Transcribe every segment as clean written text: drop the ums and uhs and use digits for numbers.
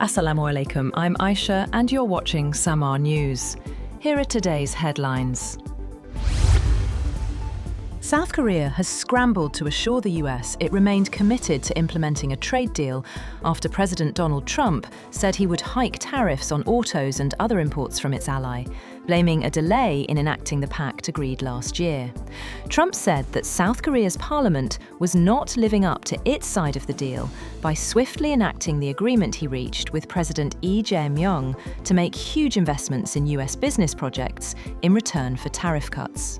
Assalamu alaikum, I'm Aisha and you're watching Samaa News. Here are today's headlines. South Korea has scrambled to assure the US it remained committed to implementing a trade deal after President Donald Trump said he would hike tariffs on autos and other imports from its ally, blaming a delay in enacting the pact agreed last year. Trump said that South Korea's parliament was not living up to its side of the deal by swiftly enacting the agreement he reached with President Lee Jae-myung to make huge investments in US business projects in return for tariff cuts.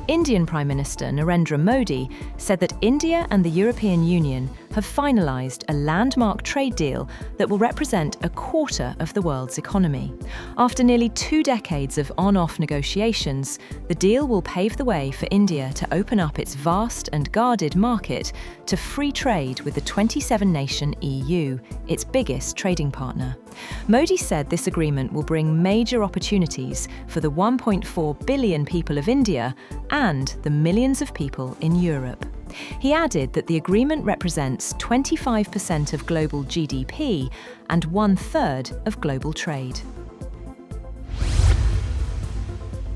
Indian Prime Minister Narendra Modi said that India and the European Union have finalised a landmark trade deal that will represent a quarter of the world's economy. After nearly 2 decades of on-off negotiations, the deal will pave the way for India to open up its vast and guarded market to free trade with the 27-nation EU, its biggest trading partner. Modi said this agreement will bring major opportunities for the 1.4 billion people of India and the millions of people in Europe. He added that the agreement represents 25% of global GDP and 1/3 of global trade.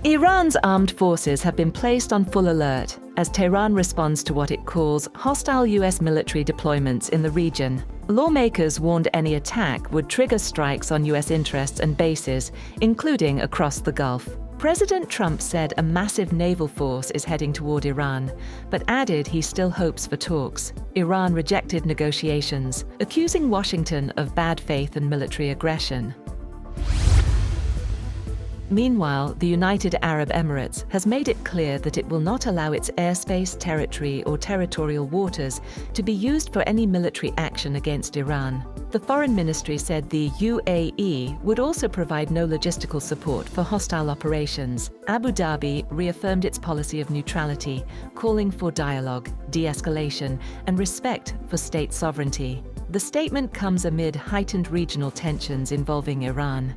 Iran's armed forces have been placed on full alert as Tehran responds to what it calls hostile US military deployments in the region. Lawmakers warned any attack would trigger strikes on US interests and bases, including across the Gulf. President Trump said a massive naval force is heading toward Iran, but added he still hopes for talks. Iran rejected negotiations, accusing Washington of bad faith and military aggression. Meanwhile, the United Arab Emirates has made it clear that it will not allow its airspace, territory, or territorial waters to be used for any military action against Iran. The Foreign Ministry said the UAE would also provide no logistical support for hostile operations. Abu Dhabi reaffirmed its policy of neutrality, calling for dialogue, de-escalation, and respect for state sovereignty. The statement comes amid heightened regional tensions involving Iran.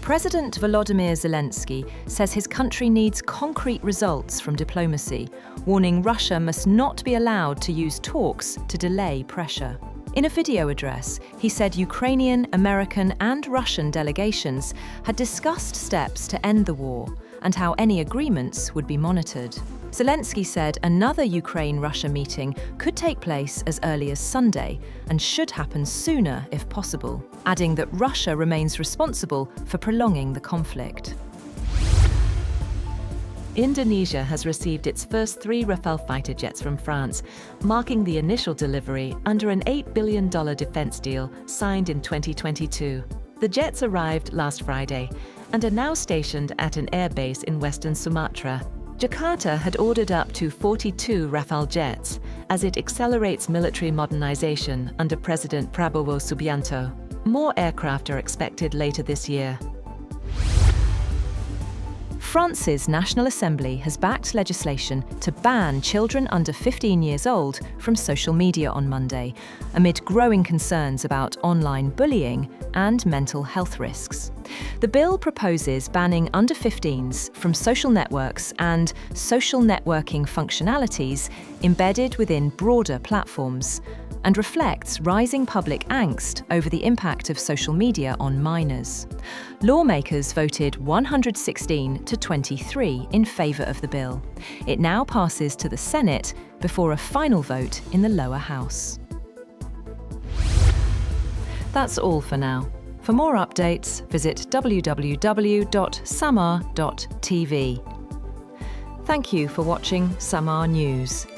President Volodymyr Zelensky says his country needs concrete results from diplomacy, warning Russia must not be allowed to use talks to delay pressure. In a video address, he said Ukrainian, American, and Russian delegations had discussed steps to end the war and how any agreements would be monitored. Zelensky said another Ukraine-Russia meeting could take place as early as Sunday and should happen sooner if possible, adding that Russia remains responsible for prolonging the conflict. Indonesia has received its first 3 Rafale fighter jets from France, marking the initial delivery under an $8 billion defense deal signed in 2022. The jets arrived last Friday and are now stationed at an airbase in western Sumatra. Jakarta had ordered up to 42 Rafale jets as it accelerates military modernization under President Prabowo Subianto. More aircraft are expected later this year. France's National Assembly has backed legislation to ban children under 15 years old from social media on Monday, amid growing concerns about online bullying and mental health risks. The bill proposes banning under 15s from social networks and social networking functionalities embedded within broader platforms, and reflects rising public angst over the impact of social media on minors. Lawmakers voted 116 to 23 in favour of the bill. It now passes to the Senate before a final vote in the lower house. That's all for now. For more updates, visit www.samaa.tv. Thank you for watching Samaa News.